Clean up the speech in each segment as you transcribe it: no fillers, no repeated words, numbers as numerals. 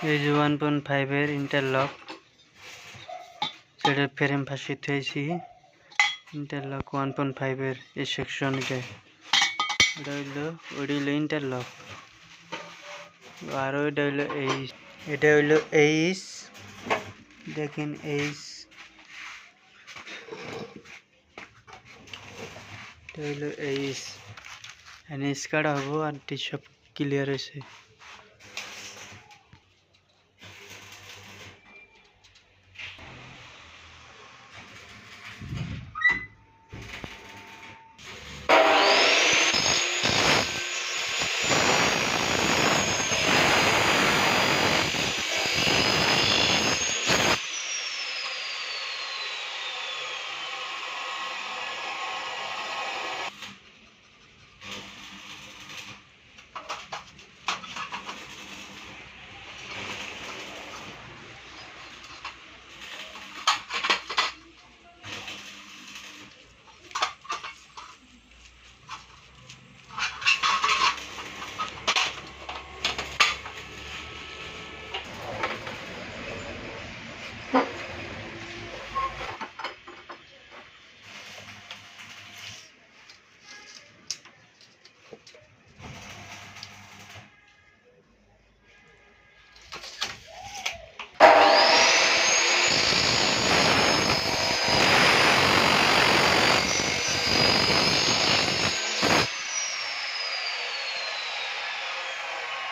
এই যে 1.5 এর ইন্টারলক যেটা ফ্রেম ফাঁসি থইছি ইন্টারলক 1.5 এর এই সেকশন এটা হইলো ইন্টারলক আর এটা হইলো এইচ দেখেন এইচ এটা হইলো এইচ এনে কাটা হবো আর সব ক্লিয়ার হয়েছে।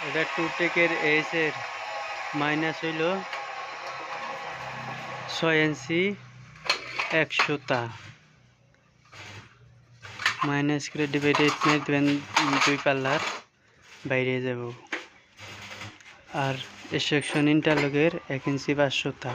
এটা 2 টেকের এইচ এর মাইনাস হইল 6 ইঞ্চি 100টা মাইনাস করে ডিভাইডেড নিয়ে দেবেন 2 পাল্লার বাইরে যাব আর এই সেকশন ইন্টারলকের 1 ইঞ্চি 500টা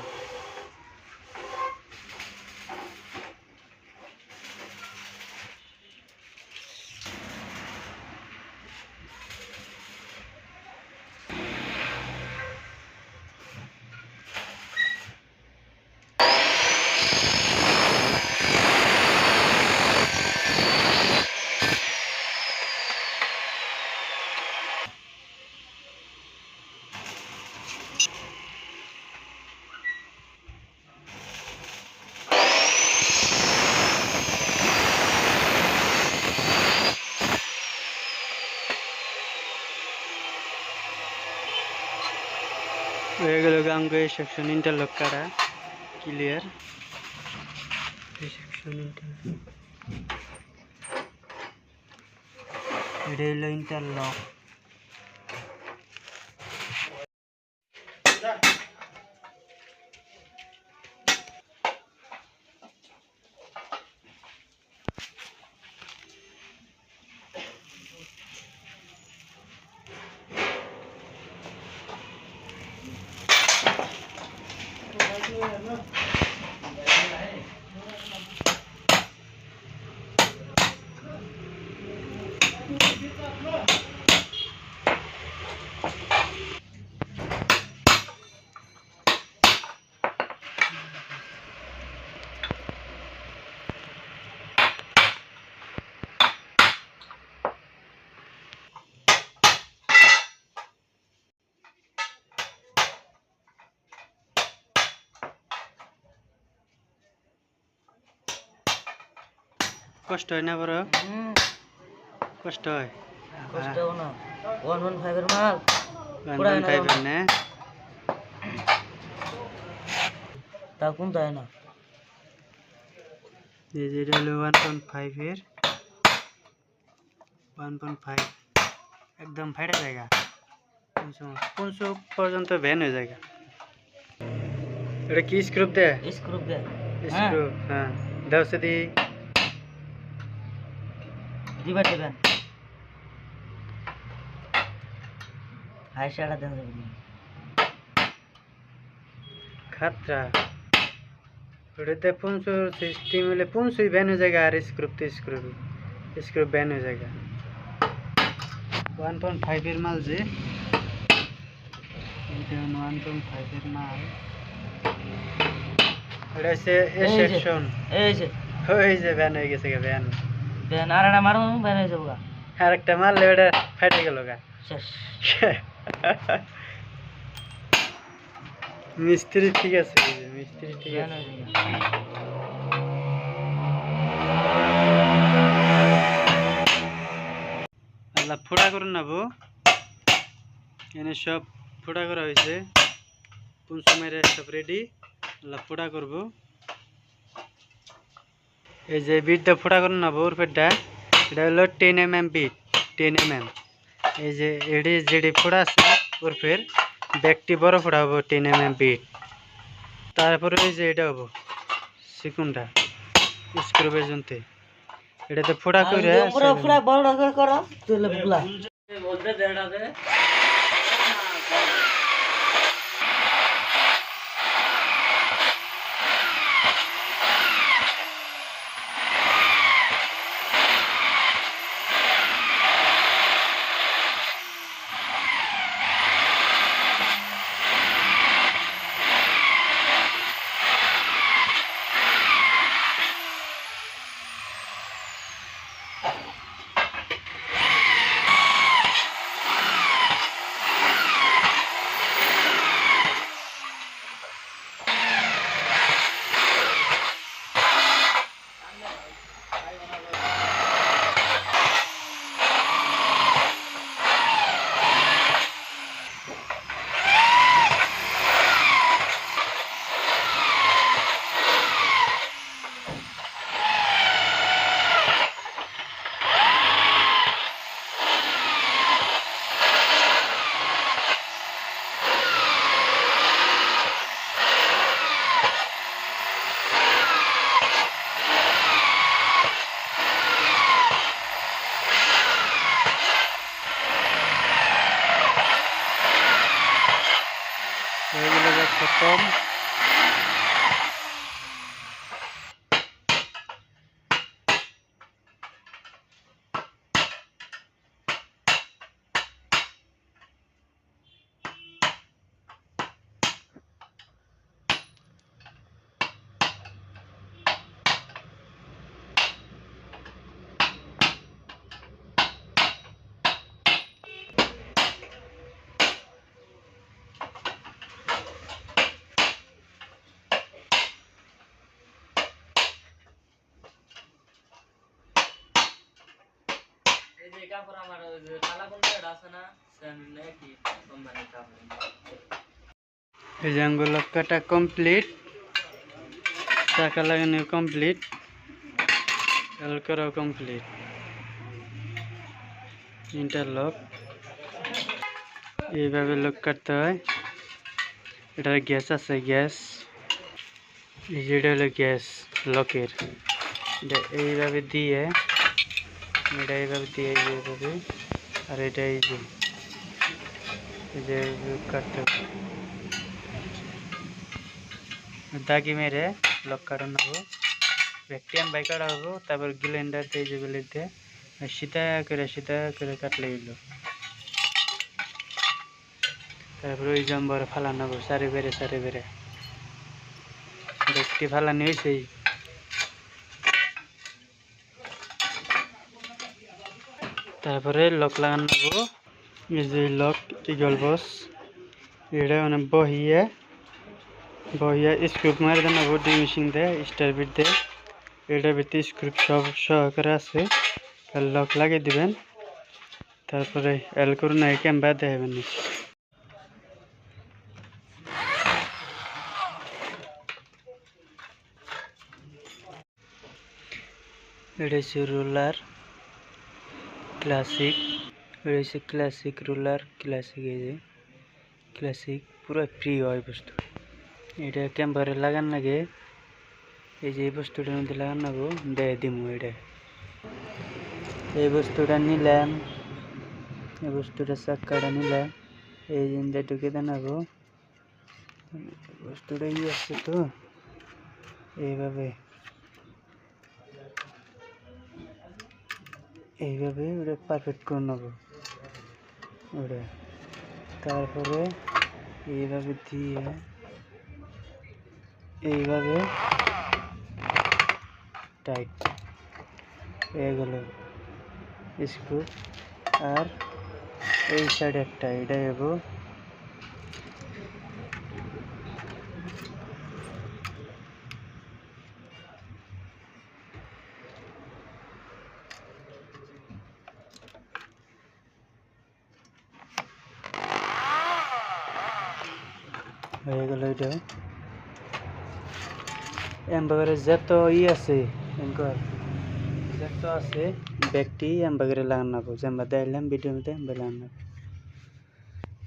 হয়ে গেল গাঙ্গ এই সেকশন ইন্টারলক কাটা ক্লিয়ার। এই সেকশন এটা হলো ইন্টারলক কষ্ট হয় না বড় কষ্ট হয় কষ্ট না 1.5 এর মাল 1.5 এর না তা কোন যায় না এই যে এটা হলো 1.5 এর 1.5 একদম ফাটা জায়গা 500 পর্যন্ত ভ্যান হয়ে জায়গা। এটা কি স্ক্রু দে স্ক্রু হ্যাঁ দাও সেদি দিবা দিবেন হাই শাড়া দেন খাতরা ওটাতে 500 সিস্টেম হলে 500 ভ্যান হয়ে জায়গা আর স্ক্রু ভ্যান হয়ে জায়গা 1.5 এর মাল যে এটা 1.5 এর মাল এটা হচ্ছে এ সেকশন এই যে ভ্যান হয়ে গেছে ভ্যান আর একটা মারো ভ্যান হয়ে যাবো আরেকটা মারলে ওটা ফেটে গেল গা শেষ মিস্ত্রি ঠিক আছে, মিস্ত্রি ঠিক বেন আছে। হয়ে যাবে আল্লাহ ফোড়া করুন না বউ, এনে সব ফোড়া করা হয়েছে, পুনসু মেরে সব রেডি। আল্লাহ ফোড়া করবো। এই যে বিটটা ফোড়া করুন না বউর পেটটা, এটা হলো 10 mm বিট, 10 mm। এই যে এডি যেডি ফোড়া আছে ওর ফের ব্যাগটি বড় ফোড়া হবো 10 mm বিট। তারপরে ওই যে এটা হবো সিকুনটা স্ক্রু বেজনতে, এটাতে ফোড়া করে আমরা পুরো বড় করে করো তুলে বুলা বলতে দেড়া দে এগুলো যে খতম। এই যে কাপড় আমার ওই যে কালা কোনটা আছে না সেম নাকি কোম্পানি কাপড় এই যে আঙ্গুল কাটা কমপ্লিট, চাকা লাগানো কমপ্লিট, এল করাও কমপ্লিট, ইন্টারলক এইভাবে লক কাটতে হয়। এটার গ্যাস আছে, গ্যাস এই যে এটা হলো গ্যাস লকের, এটা এইভাবে দিয়ে, এটা এইভাবে দিয়ে এইভাবে, আর এটা এই যে কাটতে হবে, দাগি মেরে লক কাটানো হবো, ব্যাকটিয়াম বাই কাটা হবো, তারপর গ্রাইন্ডার দিয়ে যে ব্লেড দিয়ে সিধা করে কাটলে এলো। তারপরে ওই জম্বর ফালানো হবো সারি বেড়ে ব্যাগটি ফালানি হয়েছে। তারপরে লক লাগানো হবো। এই যে লক ইগল বস, এটা মানে বহিয়া স্ক্রুপ মারি দেন হবো, ডি মেশিন দিয়ে স্টার বিট দিয়ে, এটার ভিতরে স্ক্রুপ সব সহকারে আছে, লক লাগিয়ে দিবেন। তারপরে এল করুন না ক্যামেরা দেখাবেন। এটা হচ্ছে রোলার ক্লাসিক, এটা হচ্ছে ক্লাসিক রোলার, ক্লাসিক এই যে ক্লাসিক পুরো ফ্রি হয় বস্তু। এটা ক্যাম্পারে লাগান লাগে, এই যে এই বস্তুটার মধ্যে লাগান লাগবো, দেয় দিমু। এটা এই বস্তুটা নিলাম, এই বস্তুটা চাক্কাটা নিলাম, এই জিনিসটা ঢুকে দেনাবো, বস্তুটা ই আসছে তো এইভাবে ওটা পারফেক্ট করে নেবো ওটা। তারপরে এইভাবে দিয়ে এইভাবে টাইট এগুলো স্ক্রু, আর এই সাইড একটা এটা হবো হয়ে গেল এটা এমবাগারে যত আছে এনকর যত আছে ব্যাগটি এমবাগারে লাগানো যেমবা দেখলাম ভিডিওর মধ্যে এমবা লাগানো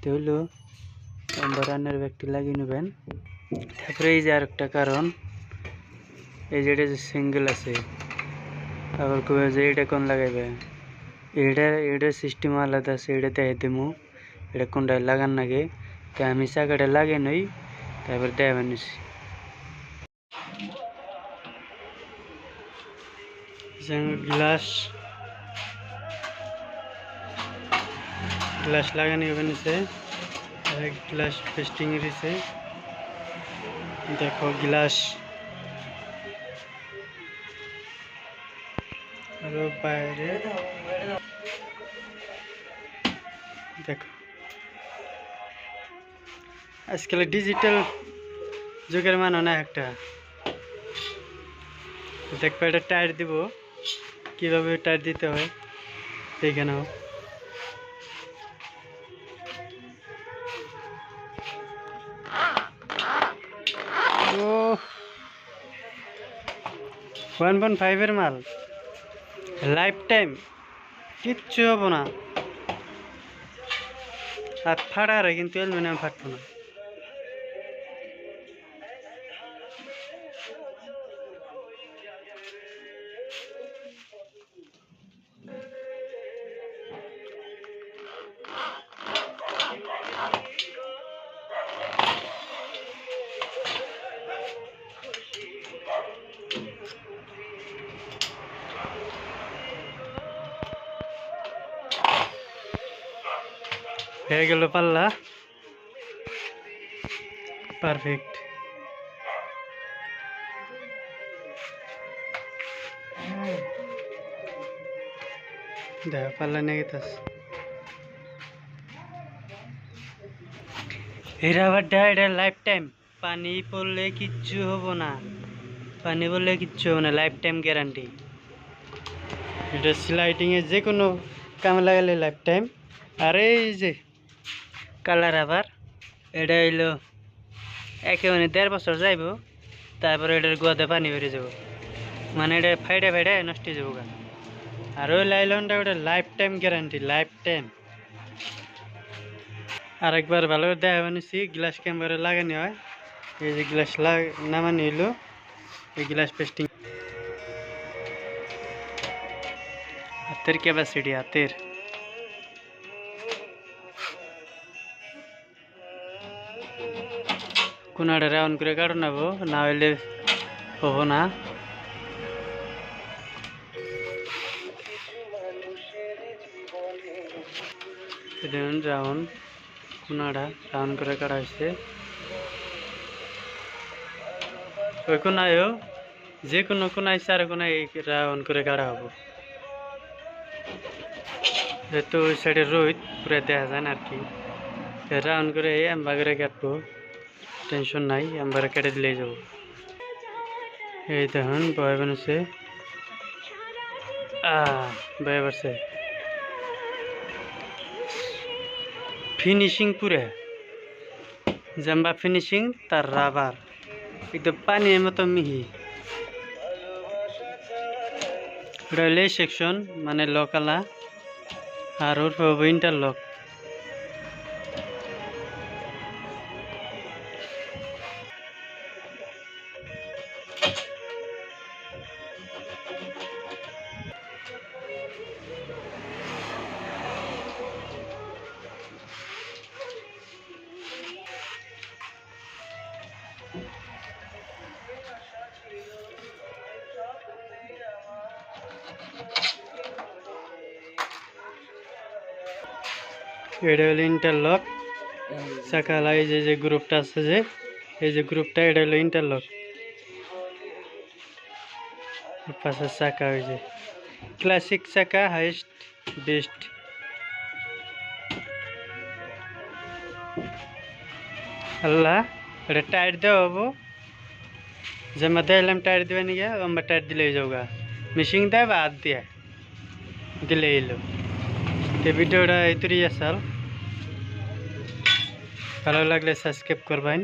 তো হলো এমবাগানের ব্যাগটি লাগিয়ে নেবেন। তারপরে এই যে আরেকটা কারণ এই যে এটা যে সিঙ্গেল আছে আবার কবে যে এটা কোন লাগাইবে এটা সিস্টেম আলাদা আছে এটা দেখাই দেবো এটা কোনটায় লাগান লাগে তো আমি চাকাটা লাগিয়ে নই তারপর দেখাবেন নিচ্ছি। গ্লাস লাগানি হবে নিচে গ্লাস পেস্টিং রয়েছে দেখো গ্লাস আরো বাইরে দেখো আজকাল ডিজিটাল যুগের মানো না একটা দেখবো এটা টায়ার দিব কিভাবে টায়ার দিতে হয় দেখে নাও। ও 1.5 মাল লাইফ টাইম কিচ্ছু হবো না আর ফাটারে কিন্তু অ্যালুমিনিয়াম ফাটবো না। হয়ে গেল পাল্লা পারফেক্ট। দেখো পাল্লা নিয়ে গেতাস এই রাবারটা এটা লাইফ টাইম পানি পড়লে কিচ্ছু হবো না পানি পড়লে কিচ্ছু হবে না লাইফ টাইম গ্যারান্টি। এটা স্লাইডিংয়ে যে কোনো কামে লাগালে লাইফ টাইম। আর এই যে কালার রাবার এটা হইলো একেবারে 1.5 বছর যাইব তারপরে এটার গোয়াতে পানি বেরিয়ে যাব মানে এটা ফাইডে ফাইডে নষ্ট হয়ে যাবো। আর ওই লাইলনটা ওটা life time guarantee life time. আরেকবার ভালো করে দেখা নিচ্ছি গ্লাস ক্যাম্বারে লাগানো হয় এই যে গ্লাস নামানো হইলো এই গ্লাস পেস্টিং হাতের ক্যাপাসিটি হাতের কোনাটা রাউন্ড করে কাটো নেবো না হইলে হবো না। রাউন্ড কোনাটা রাউন্ড করে কাটা হয়েছে ওই কোনায়ও যে কোনো কোনায় চার কোনায় রাউন্ড করে কাটা হবো যেহেতু ওই সাইডে রোদ পুরো দেখা যায় না আর কি রাউন্ড করে এম্বা করে কাটবো টেনশন নাই এম্বারে কেটে দিলে যাব। এই দেখুন বয় বানিয়েছে বয় বাড়ছে ফিনিশিং পুরে জাম্বা ফিনিশিং তার রাবার একদম পানির মতো মিহি। এটা হলে সেকশন মানে লকালা আর ওর ইন্টারলক এটা হলো ইন্টারলক চাকালা এই যে গ্রুপটা আছে যে এই যে গ্রুপটা এটা হলো ইন্টারলক পাশের চাকা ওই যে ক্লাসিক চাকা হাইস্ট বেস্ট। আল্লাহ এটা টায়ার দেওয়া হবো যেমন দেখলাম টায়ার দেবে নি গিয়া আমরা টায়ার দিলেই যাওগা মেশিন দেয় বা হাত দিয়ে দিলে এলো। তো ভিডিওটা এই তৈরি আসাল ভালো লাগলে সাবস্ক্রাইব করবেন।